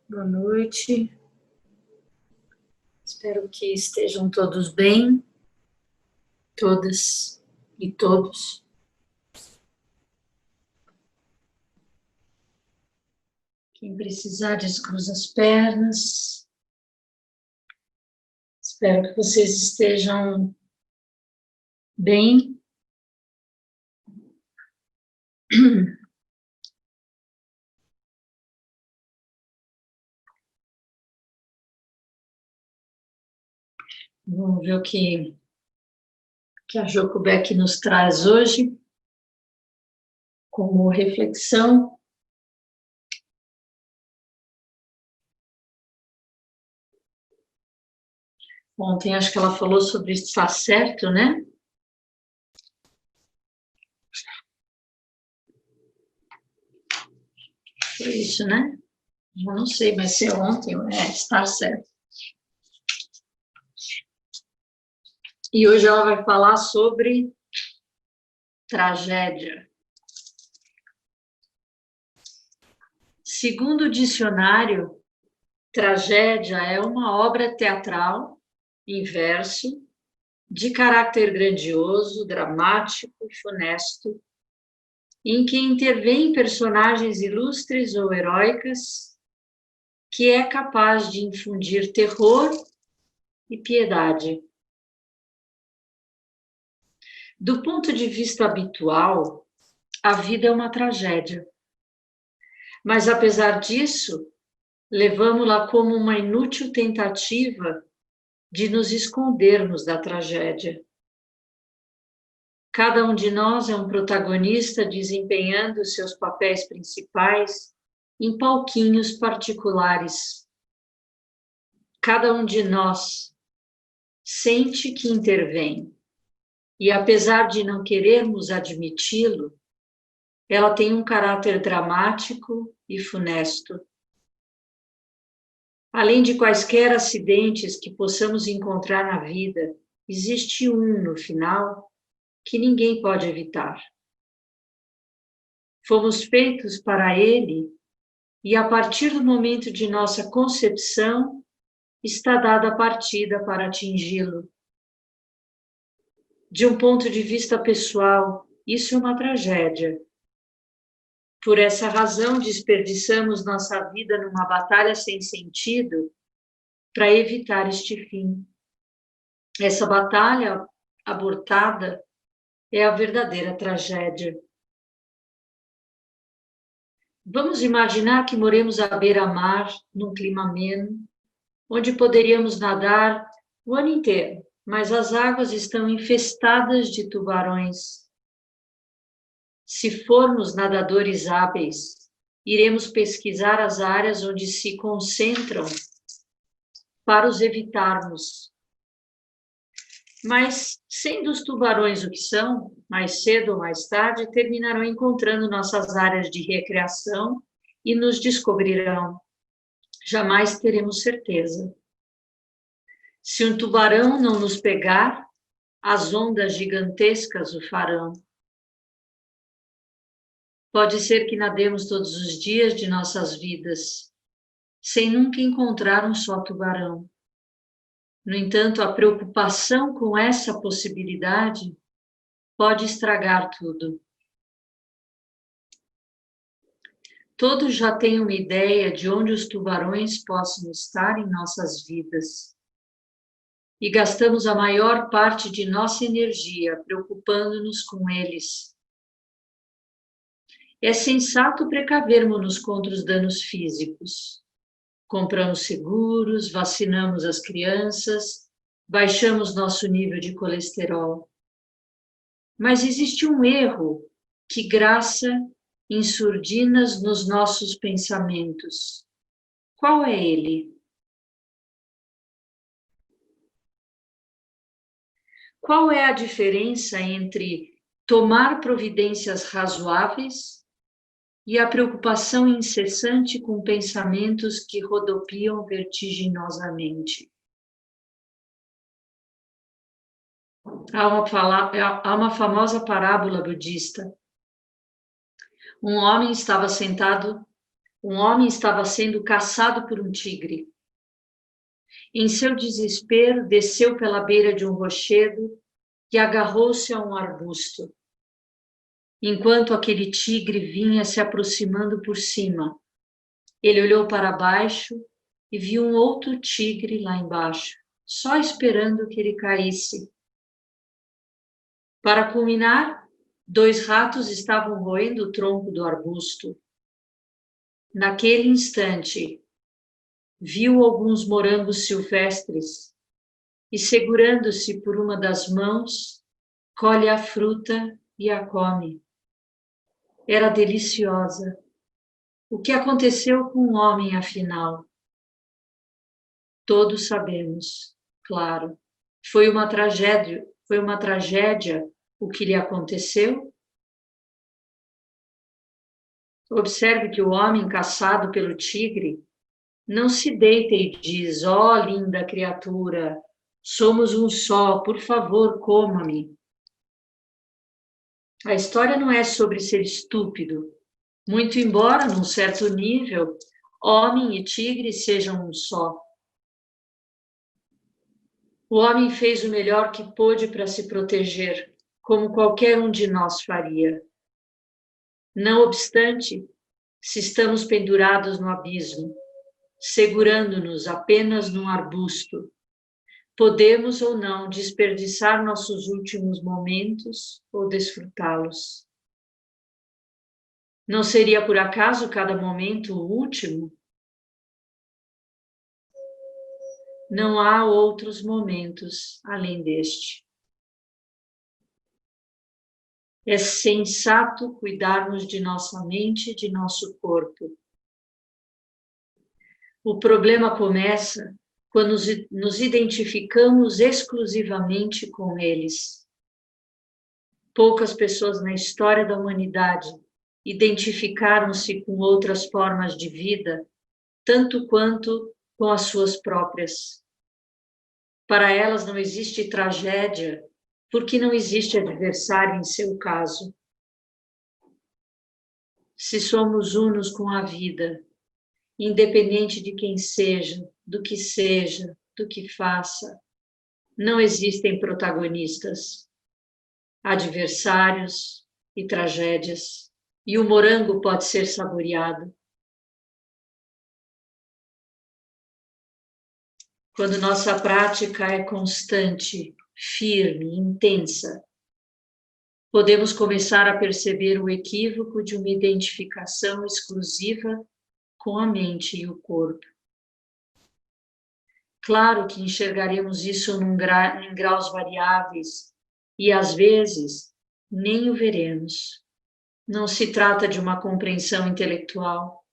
Boa noite. Espero que estejam todos bem, todas e todos. Quem precisar, descruza as pernas. Espero que vocês estejam bem. Vamos ver o que a Joko Beck nos traz hoje como reflexão. Ontem acho que ela falou sobre estar certo, né? Foi isso, né? Eu não sei, mas se ontem estar certo. E hoje ela vai falar sobre tragédia. Segundo o dicionário, tragédia é uma obra teatral, em verso, de caráter grandioso, dramático e funesto, em que intervêm personagens ilustres ou heróicas, que é capaz de infundir terror e piedade. Do ponto de vista habitual, a vida é uma tragédia. Mas, apesar disso, levamos-la como uma inútil tentativa de nos escondermos da tragédia. Cada um de nós é um protagonista desempenhando seus papéis principais em palquinhos particulares. Cada um de nós sente que intervém, e apesar de não querermos admiti-lo, ela tem um caráter dramático e funesto. Além de quaisquer acidentes que possamos encontrar na vida, existe um, no final, que ninguém pode evitar. Fomos feitos para ele e, a partir do momento de nossa concepção, está dada a partida para atingi-lo. De um ponto de vista pessoal, isso é uma tragédia. Por essa razão, desperdiçamos nossa vida numa batalha sem sentido para evitar este fim. Essa batalha abortada é a verdadeira tragédia. Vamos imaginar que moremos à beira-mar, num clima ameno, onde poderíamos nadar o ano inteiro, mas as águas estão infestadas de tubarões. Se formos nadadores hábeis, iremos pesquisar as áreas onde se concentram para os evitarmos. Mas, sendo os tubarões o que são, mais cedo ou mais tarde terminarão encontrando nossas áreas de recreação e nos descobrirão. Jamais teremos certeza. Se um tubarão não nos pegar, as ondas gigantescas o farão. Pode ser que nademos todos os dias de nossas vidas, sem nunca encontrar um só tubarão. No entanto, a preocupação com essa possibilidade pode estragar tudo. Todos já têm uma ideia de onde os tubarões possam estar em nossas vidas. E gastamos a maior parte de nossa energia preocupando-nos com eles. É sensato precavermos-nos contra os danos físicos. Compramos seguros, vacinamos as crianças, baixamos nosso nível de colesterol. Mas existe um erro que graça em surdinas nos nossos pensamentos. Qual é ele? Qual é a diferença entre tomar providências razoáveis e a preocupação incessante com pensamentos que rodopiam vertiginosamente? Há uma famosa parábola budista. Um homem estava sentado Um homem estava sendo caçado por um tigre. Em seu desespero, desceu pela beira de um rochedo e agarrou-se a um arbusto. Enquanto aquele tigre vinha se aproximando por cima, ele olhou para baixo e viu um outro tigre lá embaixo, só esperando que ele caísse. Para culminar, 2 ratos estavam roendo o tronco do arbusto. Naquele instante, viu alguns morangos silvestres e, segurando-se por uma das mãos, colhe a fruta e a come. Era deliciosa. O que aconteceu com o homem, afinal? Todos sabemos, claro. Foi uma tragédia o que lhe aconteceu. Observe que o homem caçado pelo tigre não se deita e diz: ó, linda criatura, somos um só, por favor, coma-me. A história não é sobre ser estúpido, muito embora, num certo nível, homem e tigre sejam um só. O homem fez o melhor que pôde para se proteger, como qualquer um de nós faria. Não obstante, se estamos pendurados no abismo, segurando-nos apenas num arbusto, podemos ou não desperdiçar nossos últimos momentos ou desfrutá-los. Não seria por acaso cada momento o último? Não há outros momentos além deste. É sensato cuidarmos de nossa mente e de nosso corpo. O problema começa quando nos identificamos exclusivamente com eles. Poucas pessoas na história da humanidade identificaram-se com outras formas de vida, tanto quanto com as suas próprias. Para elas não existe tragédia, porque não existe adversário em seu caso. Se somos unos com a vida, independente de quem seja, do que faça, não existem protagonistas, adversários e tragédias, e o morango pode ser saboreado. Quando nossa prática é constante, firme, intensa, podemos começar a perceber o equívoco de uma identificação exclusiva com a mente e o corpo. Claro que enxergaremos isso em graus variáveis e, às vezes, nem o veremos. Não se trata de uma compreensão intelectual.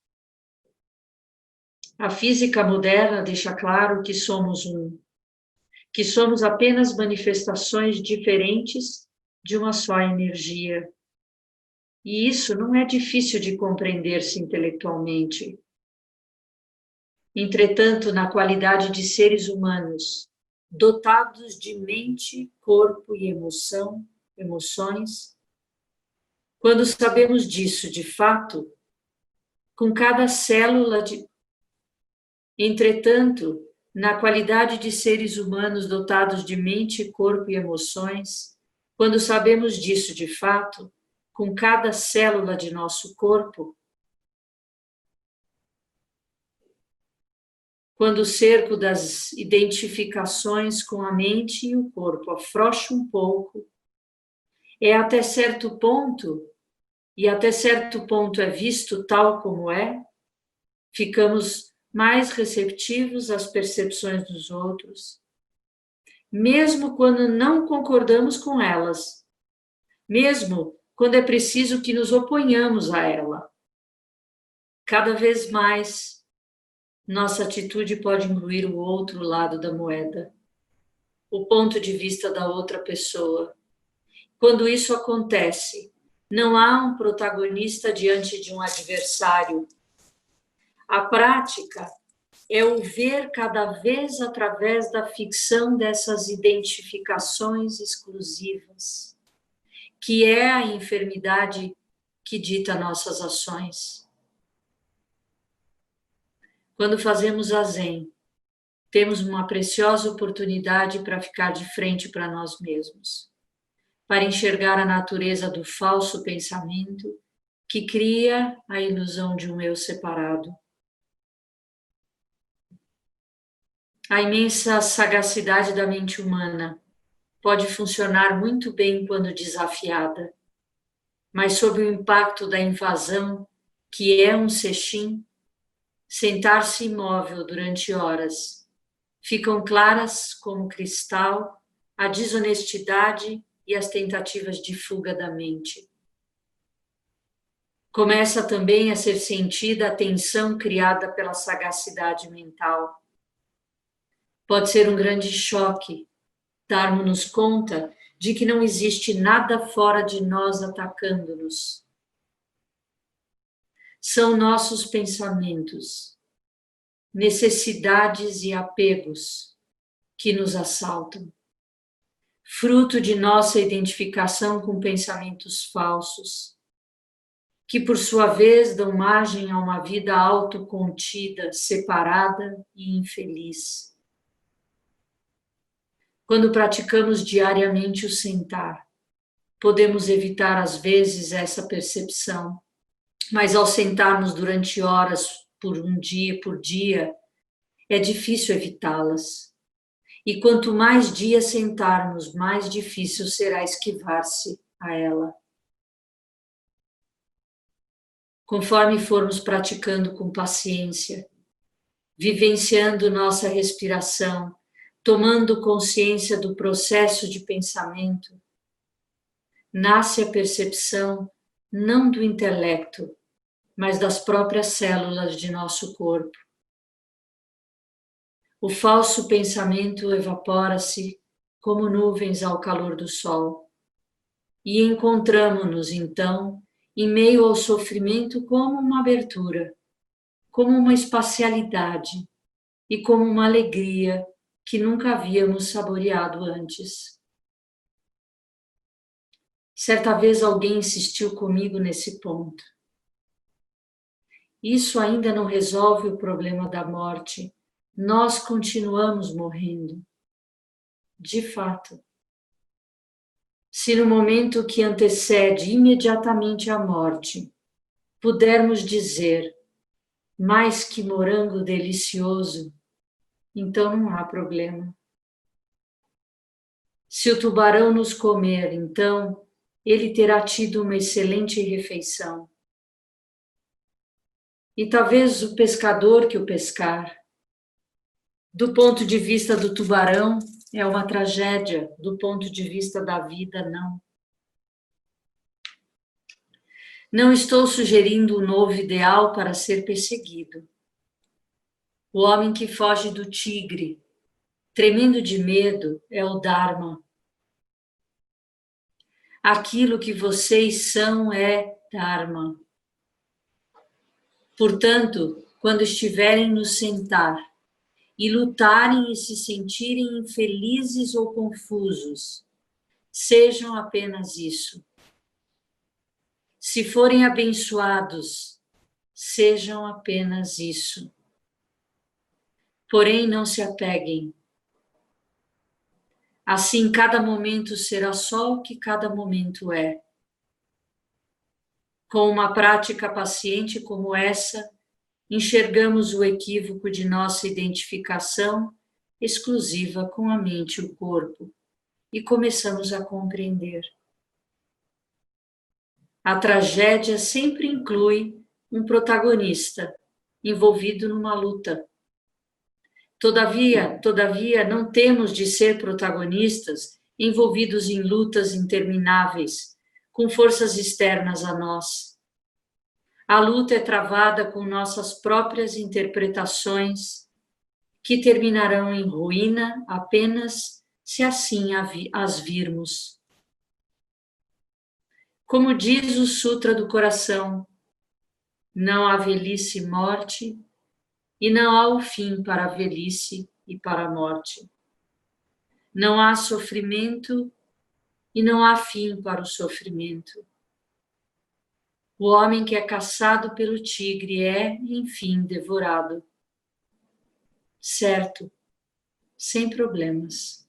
A física moderna deixa claro que somos um, que somos apenas manifestações diferentes de uma só energia. E isso não é difícil de compreender-se intelectualmente. Entretanto, na qualidade de seres humanos, dotados de mente, corpo e emoções, quando sabemos disso de fato, com cada célula de... Entretanto, na qualidade de seres humanos dotados de mente, corpo e emoções, quando sabemos disso de fato, com cada célula de nosso corpo, quando o cerco das identificações com a mente e o corpo afrouxa um pouco, é até certo ponto, e até certo ponto é visto tal como é, ficamos mais receptivos às percepções dos outros, mesmo quando não concordamos com elas, mesmo quando é preciso que nos oponhamos a ela. Cada vez mais, nossa atitude pode incluir o outro lado da moeda, o ponto de vista da outra pessoa. Quando isso acontece, não há um protagonista diante de um adversário. A prática é o ver cada vez através da ficção dessas identificações exclusivas, que é a enfermidade que dita nossas ações. Quando fazemos zazen, temos uma preciosa oportunidade para ficar de frente para nós mesmos, para enxergar a natureza do falso pensamento que cria a ilusão de um eu separado. A imensa sagacidade da mente humana pode funcionar muito bem quando desafiada, mas sob o impacto da invasão, que é um sexim, sentar-se imóvel durante horas, ficam claras como cristal a desonestidade e as tentativas de fuga da mente. Começa também a ser sentida a tensão criada pela sagacidade mental. Pode ser um grande choque darmos-nos conta de que não existe nada fora de nós atacando-nos. São nossos pensamentos, necessidades e apegos que nos assaltam, fruto de nossa identificação com pensamentos falsos, que por sua vez dão margem a uma vida autocontida, separada e infeliz. Quando praticamos diariamente o sentar, podemos evitar às vezes essa percepção, mas ao sentarmos durante horas por dia, é difícil evitá-las. E quanto mais dias sentarmos, mais difícil será esquivar-se a ela. Conforme formos praticando com paciência, vivenciando nossa respiração, tomando consciência do processo de pensamento, nasce a percepção não do intelecto, mas das próprias células de nosso corpo. O falso pensamento evapora-se como nuvens ao calor do sol, e encontramo-nos, então, em meio ao sofrimento como uma abertura, como uma espacialidade e como uma alegria que nunca havíamos saboreado antes. Certa vez alguém insistiu comigo nesse ponto. Isso ainda não resolve o problema da morte. Nós continuamos morrendo. De fato. Se no momento que antecede imediatamente a morte, pudermos dizer, mais que morango delicioso, então não há problema. Se o tubarão nos comer, então, ele terá tido uma excelente refeição. E talvez o pescador que o pescar. Do ponto de vista do tubarão, é uma tragédia, do ponto de vista da vida, não. Não estou sugerindo um novo ideal para ser perseguido. O homem que foge do tigre, tremendo de medo, é o Dharma. Aquilo que vocês são é Dharma. Portanto, quando estiverem no sentar e lutarem e se sentirem infelizes ou confusos, sejam apenas isso. Se forem abençoados, sejam apenas isso. Porém, não se apeguem. Assim, cada momento será só o que cada momento é. Com uma prática paciente como essa, enxergamos o equívoco de nossa identificação exclusiva com a mente e o corpo e começamos a compreender. A tragédia sempre inclui um protagonista envolvido numa luta. Todavia, não temos de ser protagonistas envolvidos em lutas intermináveis, com forças externas a nós. A luta é travada com nossas próprias interpretações, que terminarão em ruína apenas se assim as virmos. Como diz o Sutra do Coração, não há velhice e morte, e não há o fim para a velhice e para a morte. Não há sofrimento e não há fim para o sofrimento. O homem que é caçado pelo tigre é, enfim, devorado. certo, sem problemas.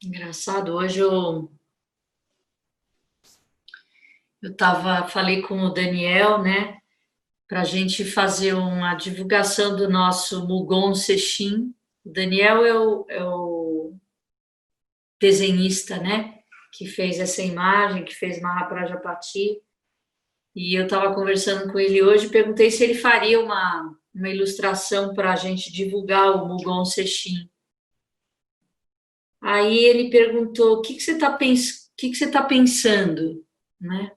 Engraçado, hoje falei com o Daniel, né, para a gente fazer uma divulgação do nosso Mugon Sexim. O Daniel é o desenhista, né, que fez essa imagem, que fez Mahaprajapati. E eu estava conversando com ele hoje, perguntei se ele faria uma ilustração para a gente divulgar o Mugon Sexim. Aí ele perguntou: o que que você está que você tá pensando, né?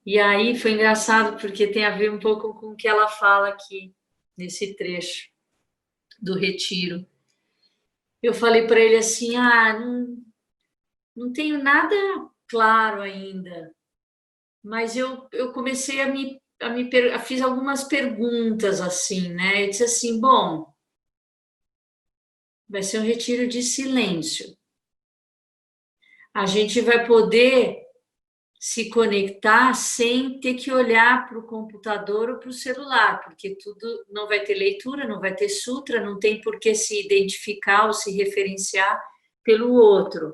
E aí foi engraçado porque tem a ver um pouco com o que ela fala aqui nesse trecho do retiro. Eu falei para ele assim: não tenho nada claro ainda, mas eu comecei fiz algumas perguntas assim, né? Eu disse assim: bom, vai ser um retiro de silêncio. A gente vai poder se conectar sem ter que olhar para o computador ou para o celular, porque tudo não vai ter leitura, não vai ter sutra, não tem por que se identificar ou se referenciar pelo outro.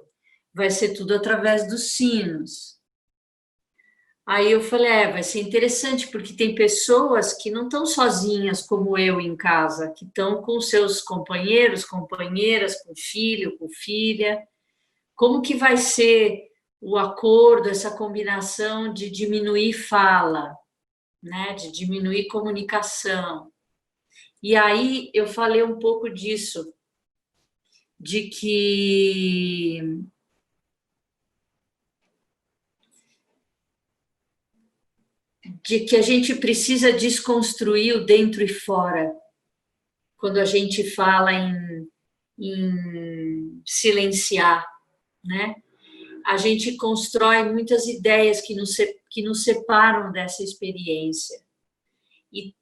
Vai ser tudo através dos sinos. Aí eu falei, vai ser interessante, porque tem pessoas que não estão sozinhas como eu em casa, que estão com seus companheiros, companheiras, com filho, com filha. Como que vai ser o acordo, essa combinação de diminuir fala, né, de diminuir comunicação? E aí eu falei um pouco disso, de que a gente precisa desconstruir o dentro e fora, quando a gente fala em silenciar, né? A gente constrói muitas ideias que nos separam dessa experiência. E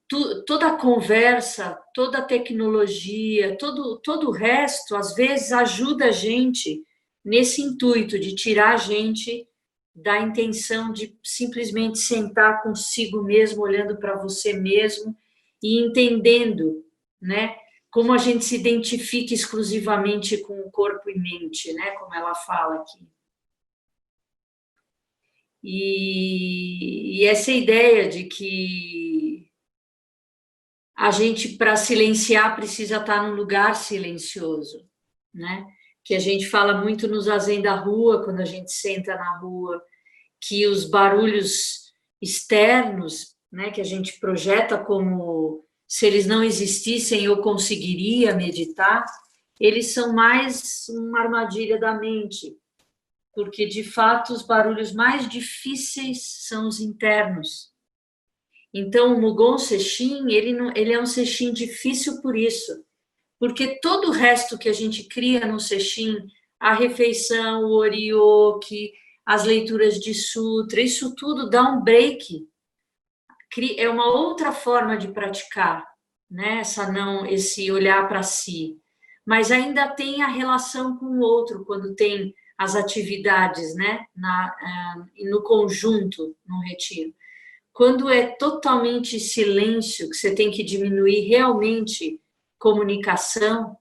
toda a conversa, toda a tecnologia, todo o resto, às vezes, ajuda a gente nesse intuito de tirar a gente da intenção de simplesmente sentar consigo mesmo, olhando para você mesmo e entendendo, né, como a gente se identifica exclusivamente com o corpo e mente, né, como ela fala aqui. E essa ideia de que a gente, para silenciar, precisa estar num lugar silencioso, né? Que a gente fala muito no zazen da rua, quando a gente senta na rua, que os barulhos externos, né, que a gente projeta como se eles não existissem eu conseguiria meditar, eles são mais uma armadilha da mente, porque de fato os barulhos mais difíceis são os internos. Então, o Mugon Sexim, ele é um Sexim difícil por isso, porque todo o resto que a gente cria no Sexim, a refeição, o orioke, as leituras de sutra, isso tudo dá um break, é uma outra forma de praticar, né? Esse olhar para si, mas ainda tem a relação com o outro, quando tem as atividades, né? No conjunto, no retiro. Quando é totalmente silêncio, que você tem que diminuir realmente comunicação,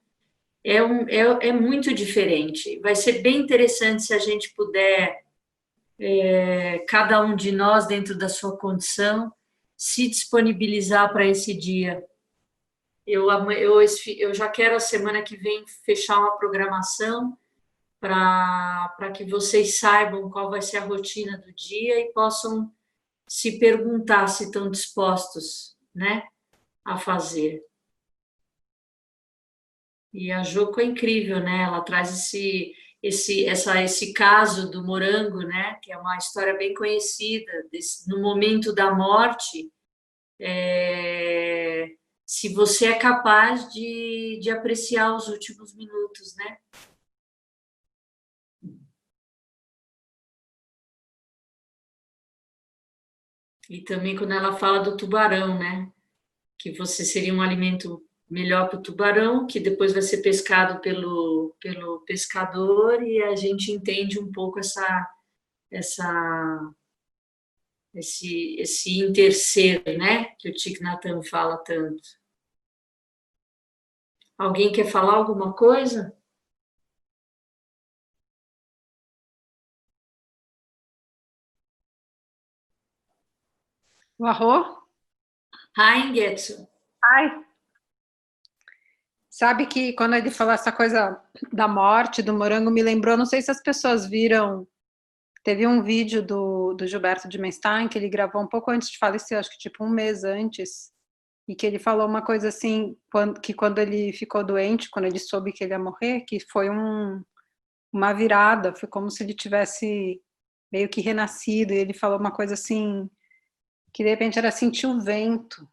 é muito diferente. Vai ser bem interessante se a gente puder, cada um de nós, dentro da sua condição, se disponibilizar para esse dia. Eu já quero a semana que vem fechar uma programação para que vocês saibam qual vai ser a rotina do dia e possam se perguntar se estão dispostos, né, a fazer. E a Joko é incrível, né? Ela traz esse caso do morango, né? Que é uma história bem conhecida. No momento da morte, se você é capaz de apreciar os últimos minutos, né? E também quando ela fala do tubarão, né? Que você seria um alimento melhor para o tubarão, que depois vai ser pescado pelo pescador, e a gente entende um pouco essa, esse interser, né? Que o Thich Nhat Hanh fala tanto. Alguém quer falar alguma coisa? O arroz? Hi, Getsu. Ai, sabe que quando ele falou essa coisa da morte, do morango, me lembrou, não sei se as pessoas viram, teve um vídeo do Gilberto de Menstein, que ele gravou um pouco antes de falecer, acho que tipo um mês antes, e que ele falou uma coisa assim, que quando ele ficou doente, quando ele soube que ele ia morrer, que foi uma virada, foi como se ele tivesse meio que renascido, e ele falou uma coisa assim, que de repente era sentir o vento,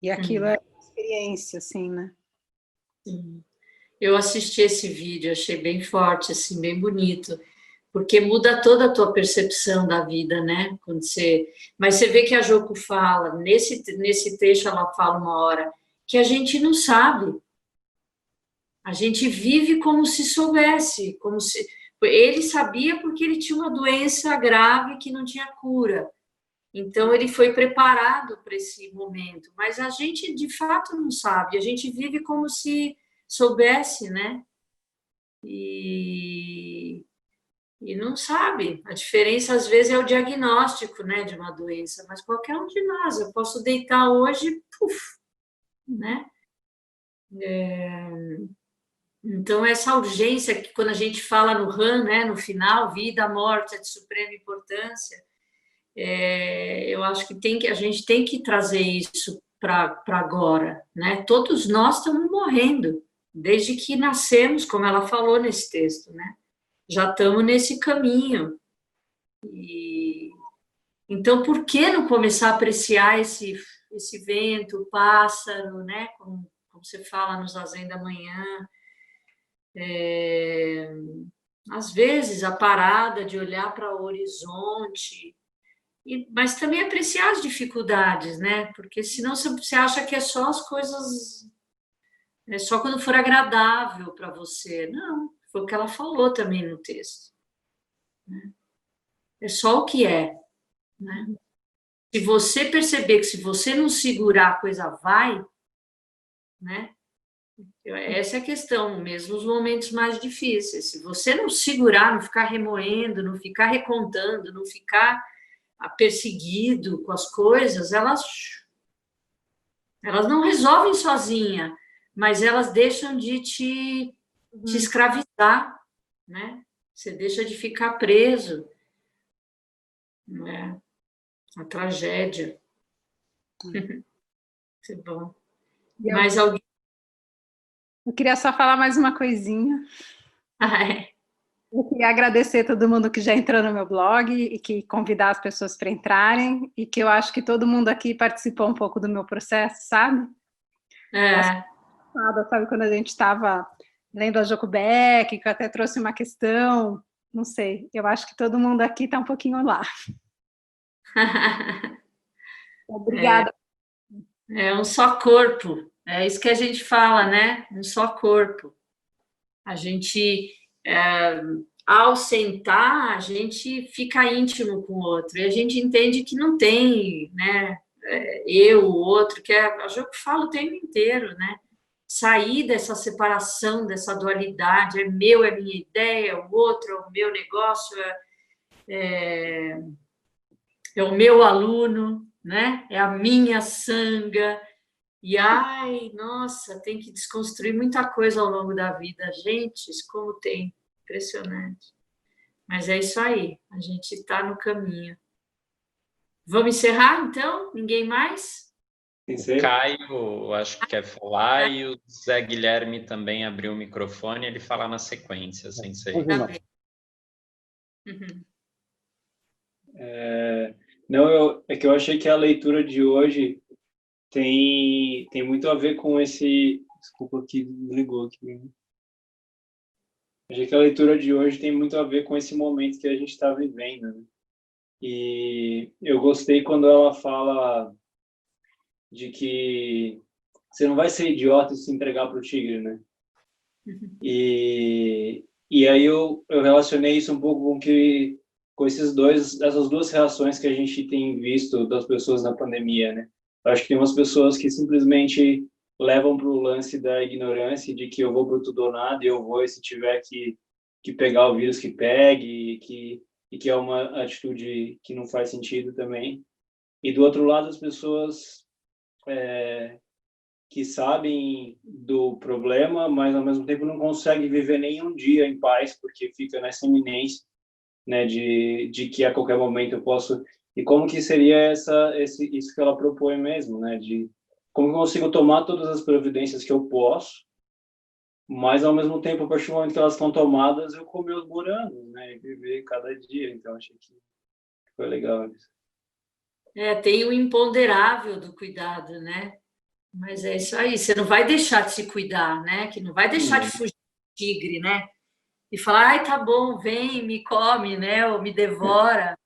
e aquilo é uma experiência, assim, né? Sim. Eu assisti esse vídeo, achei bem forte, assim, bem bonito, porque muda toda a tua percepção da vida, né? Quando você... Mas você vê que a Joko fala, nesse trecho ela fala uma hora, que a gente não sabe, a gente vive como se soubesse, como se... Ele sabia porque ele tinha uma doença grave que não tinha cura, então ele foi preparado para esse momento, mas a gente de fato não sabe, a gente vive como se soubesse, né? E, e não sabe. A diferença, às vezes, é o diagnóstico, né, de uma doença, mas qualquer um de nós, eu posso deitar hoje, puf, né? Então, essa urgência que quando a gente fala no RAM, né, no final, vida, morte, é de suprema importância, eu acho que a gente tem que trazer isso para agora, né? Todos nós estamos morrendo, desde que nascemos, como ela falou nesse texto, né? Já estamos nesse caminho. E, então, por que não começar a apreciar esse vento, o pássaro, né? Como você fala no Zazen da manhã. Às vezes, a parada de olhar para o horizonte, mas também apreciar as dificuldades, né? Porque senão você acha que é só as coisas, é só quando for agradável para você. Não, foi o que ela falou também no texto. É só o que é, né? Se você perceber que se você não segurar, a coisa vai, né? Essa é a questão, mesmo nos momentos mais difíceis. Se você não segurar, não ficar remoendo, não ficar recontando, não ficar perseguido com as coisas, elas não resolvem sozinha, mas elas deixam de te escravizar, né? Você deixa de ficar preso, né? A tragédia. Isso é bom. Eu, Mais alguém? eu queria só falar mais uma coisinha. Ah, é. Eu queria agradecer todo mundo que já entrou no meu blog e que convidar as pessoas para entrarem e que eu acho que todo mundo aqui participou um pouco do meu processo, sabe? É. Sabe quando a gente estava lendo a Joko Beck, que eu até trouxe uma questão, não sei, eu acho que todo mundo aqui está um pouquinho lá. Obrigada. É um só corpo. É isso que a gente fala, né? Um só corpo. A gente, ao sentar, a gente fica íntimo com o outro. E a gente entende que não tem, né? Eu, o outro, que a Joko fala o tempo inteiro, né? Sair dessa separação, dessa dualidade. É meu, é minha ideia, o outro é o meu negócio, é o meu aluno, né? É a minha sanga. E ai, nossa, tem que desconstruir muita coisa ao longo da vida. Gente, como tem. Impressionante. Mas é isso aí, a gente está no caminho. Vamos encerrar, então? Ninguém mais? Caio, acho que quer falar, e o Zé Guilherme também abriu o microfone, ele fala na sequência, sem ser. Tá bem. Uhum. Não, é que eu achei que a leitura de hoje tem muito a ver com esse... Desculpa que ligou aqui. Acho que a leitura de hoje tem muito a ver com esse momento que a gente está vivendo, né? E eu gostei quando ela fala de que você não vai ser idiota e se entregar para o tigre, né? E aí eu relacionei isso um pouco com essas duas reações que a gente tem visto das pessoas na pandemia, né? Eu acho que tem umas pessoas que simplesmente levam para o lance da ignorância, de que eu vou para tudo ou nada, e eu vou, e se tiver que pegar o vírus, que pegue, e que é uma atitude que não faz sentido também. E do outro lado, as pessoas que sabem do problema, mas ao mesmo tempo não conseguem viver nenhum dia em paz, porque fica nessa iminência, né, de que a qualquer momento eu posso... E como que seria isso que ela propõe mesmo, né, de como eu consigo tomar todas as providências que eu posso, mas ao mesmo tempo, a partir do momento que elas estão tomadas, eu comer os morangos, né, e viver cada dia. Então, achei que foi legal isso. Tem o imponderável do cuidado, né? Mas é isso aí, você não vai deixar de se cuidar, né? Que não vai deixar de fugir do tigre, né? E falar, ai, tá bom, vem, me come, né? Ou me devora.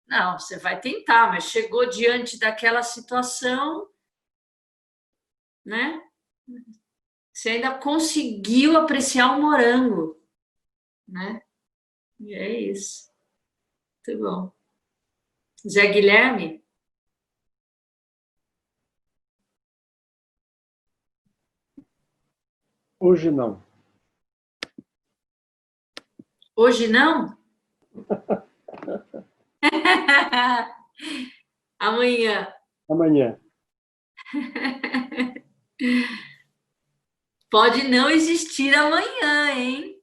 Não, você vai tentar, mas chegou diante daquela situação, né? Você ainda conseguiu apreciar o morango, né? E é isso. Muito bom. Zé Guilherme? Hoje não. Hoje não? Amanhã. Amanhã. Pode não existir amanhã, hein?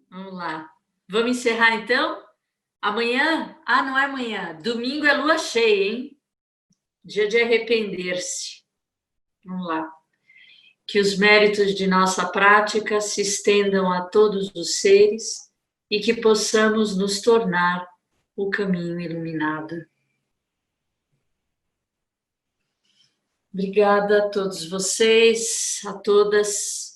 Vamos lá. Vamos encerrar então? Amanhã? Ah, não é amanhã. Domingo é lua cheia, hein? Dia de arrepender-se. Vamos lá. Que os méritos de nossa prática se estendam a todos os seres e que possamos nos tornar o caminho iluminado. Obrigada a todos vocês, a todas.